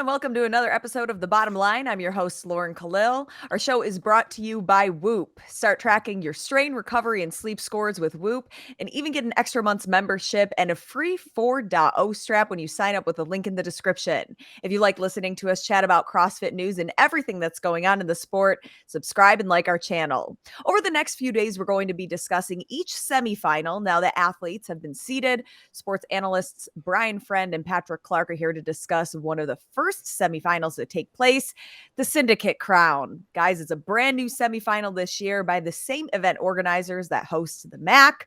welcome to another episode of The Bottom Line. I'm your host, Lauren Kalil. Our show is brought to you by Whoop. Start tracking your strain, recovery, and sleep scores with Whoop, and even get an extra month's membership and a free 4.0 strap when you sign up with the link in the description. If you like listening to us chat about CrossFit news and everything that's going on in the sport, subscribe and like our channel. Over the next few days, we're going to be discussing each semifinal now that athletes have been seeded. Sports analysts Brian Friend and Patrick Clark are here to discuss one of the first semifinals that take place, the Syndicate Crown. Guys, it's a brand new semifinal this year by the same event organizers that host the MAC.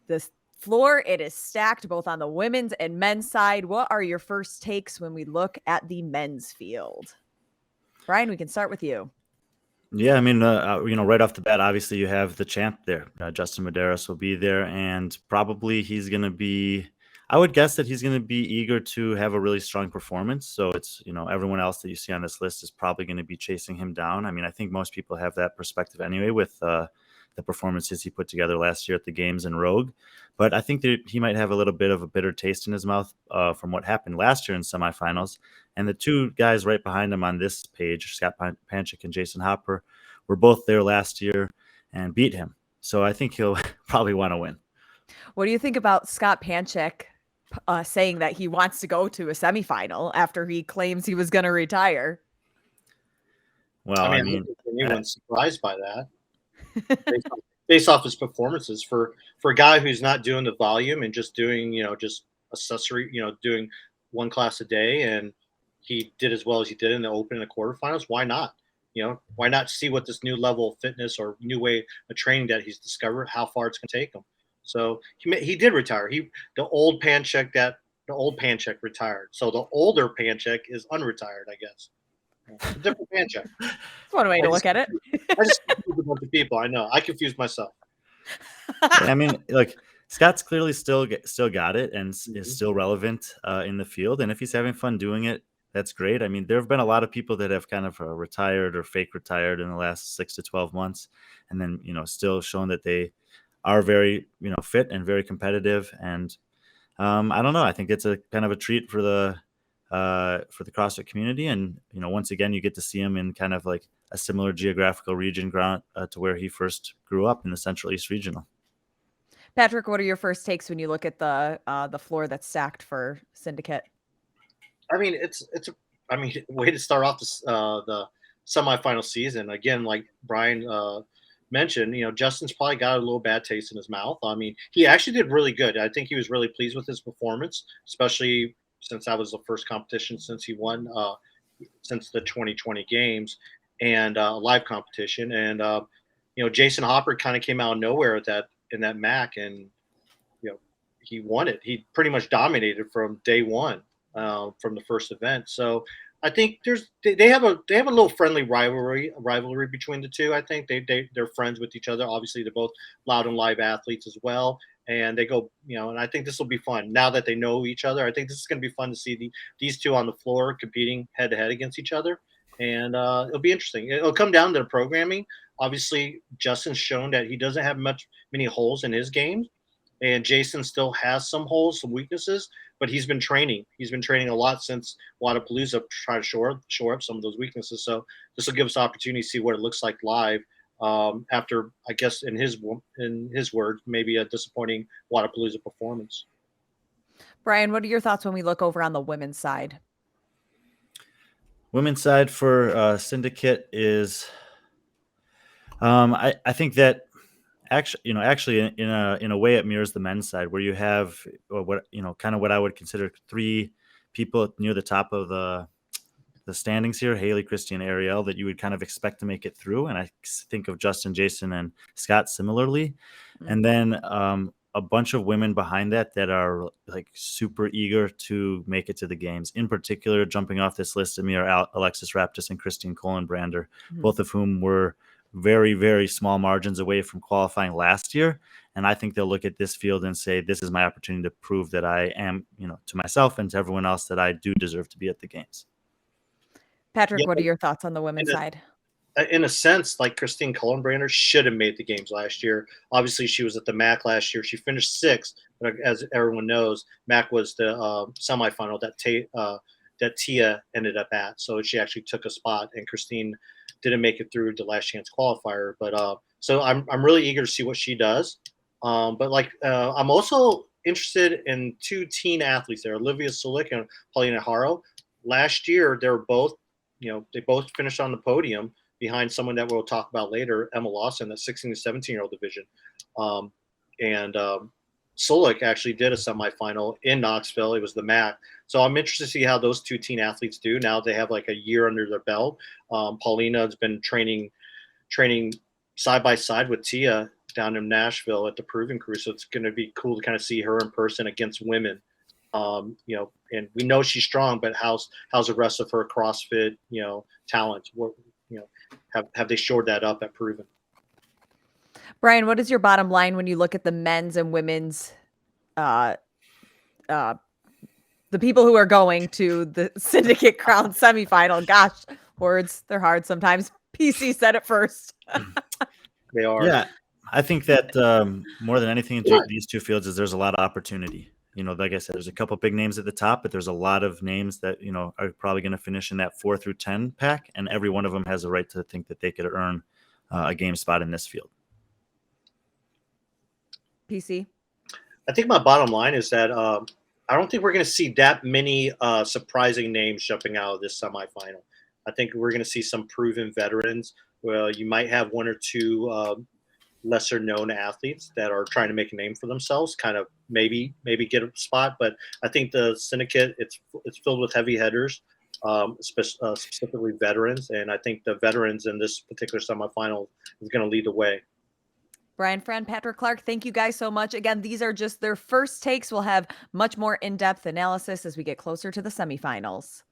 The floor, it is stacked both on the women's and men's side. What are your first takes when we look at the men's field? Brian, we can start with you. Yeah, I mean, right off the bat, obviously you have the champ there. Justin Medeiros will be there, and probably he's going to be, I would guess that he's going to be eager to have a really strong performance. So it's, everyone else that you see on this list is probably going to be chasing him down. I mean, I think most people have that perspective anyway with the performances he put together last year at the games in Rogue. But I think that he might have a little bit of a bitter taste in his mouth from what happened last year in semifinals. And the two guys right behind him on this page, Scott Panchik and Jason Hopper, were both there last year and beat him. So I think he'll probably want to win. What do you think about Scott Panchik saying that he wants to go to a semifinal after he claims he was going to retire? Well, I mean anyone's surprised by that based off his performances for a guy who's not doing the volume and just doing, just accessory, doing one class a day, and he did as well as he did in the Open and the quarterfinals. Why not? Why not see what this new level of fitness or new way of training that he's discovered, how far it's going to take him. So he did retire. The old Panchik retired. So the older Panchik is unretired, I guess. It's a different Panchik. That's one way to look at it. I just confuse a bunch of people. I know. I confuse myself. I mean, Scott's clearly still got it and is still relevant in the field. And if he's having fun doing it, that's great. I mean, there have been a lot of people that have kind of retired or fake retired in the last 6 to 12 months, and then still shown that they are very fit and very competitive. And I don't know. I think it's a kind of a treat for the CrossFit community. And once again, you get to see him in kind of like a similar geographical region ground to where he first grew up in the Central East Regional. Patrick, what are your first takes when you look at the floor that's stacked for Syndicate? I mean, it's a way to start off the semifinal season. Again, like Brian mentioned, Justin's probably got a little bad taste in his mouth. I mean, he actually did really good. I think he was really pleased with his performance, especially since that was the first competition since he won since the 2020 games and live competition. And Jason Hopper kind of came out of nowhere in that MAC, and he won it. He pretty much dominated from day one. From the first event. So I think they have a little friendly rivalry between the two. I think they're friends with each other. Obviously, they're both Loud and Live athletes as well, and they go, and I think this will be fun now that they know each other. I think this is going to be fun to see these two on the floor competing head to head against each other, and it'll be interesting. It'll come down to the programming. Obviously, Justin's shown that he doesn't have many holes in his game, and Jason still has some holes, some weaknesses, but he's been training. He's been training a lot since Wodapalooza to try to shore up some of those weaknesses. So this will give us opportunity to see what it looks like live after, I guess, in his words, maybe a disappointing Wodapalooza performance. Brian, what are your thoughts when we look over on the women's side? Women's side for Syndicate is, I think that actually in a way it mirrors the men's side, where you have what I would consider three people near the top of the standings here: Haley, Christy, and Ariel, that you would kind of expect to make it through. And I think of Justin, Jason, and Scott similarly. Mm-hmm. And then a bunch of women behind that are like super eager to make it to the games. In particular, jumping off this list of me are Alexis Raptis and Christine Colenbrander, mm-hmm. both of whom were very, very small margins away from qualifying last year. And I think they'll look at this field and say, this is my opportunity to prove that I am, to myself and to everyone else, that I do deserve to be at the games. Patrick, what are your thoughts on the women's side? In a sense, like Christine Colenbrander should have made the games last year. Obviously, she was at the MAC last year. She finished 6th, but as everyone knows, MAC was the semifinal that that Tia ended up at. So she actually took a spot, and Christine didn't make it through the last chance qualifier. But so I'm really eager to see what she does. But like I'm also interested in two teen athletes there, Olivia Sulik and Paulina Haro. Last year, they were both, they both finished on the podium behind someone that we'll talk about later, Emma Lawson, the 16 to 17-year-old division. And Sulik actually did a semifinal in Knoxville. It was the MAC. So I'm interested to see how those two teen athletes do now they have like a year under their belt. Paulina has been training side by side with Tia down in Nashville at the Proven Crew. So it's going to be cool to kind of see her in person against women. And we know she's strong, but how's the rest of her CrossFit, talent? Have they shored that up at Proven? Brian, what is your bottom line when you look at the men's and women's, the people who are going to the Syndicate Crown semifinal? Gosh, words, they're hard sometimes. PC said it first. They are. Yeah, I think that more than anything in these two fields is there's a lot of opportunity. Like I said, there's a couple big names at the top, but there's a lot of names that, are probably going to finish in that 4 through 10 pack. And every one of them has a right to think that they could earn a game spot in this field. PC? I think my bottom line is that I don't think we're going to see that many surprising names jumping out of this semifinal. I think we're going to see some proven veterans. Well, you might have one or two lesser known athletes that are trying to make a name for themselves, kind of maybe get a spot. But I think the Syndicate, it's filled with heavy hitters, specifically veterans. And I think the veterans in this particular semifinal is going to lead the way. Brian Friend, Patrick Clark, thank you guys so much. Again, these are just their first takes. We'll have much more in-depth analysis as we get closer to the semifinals.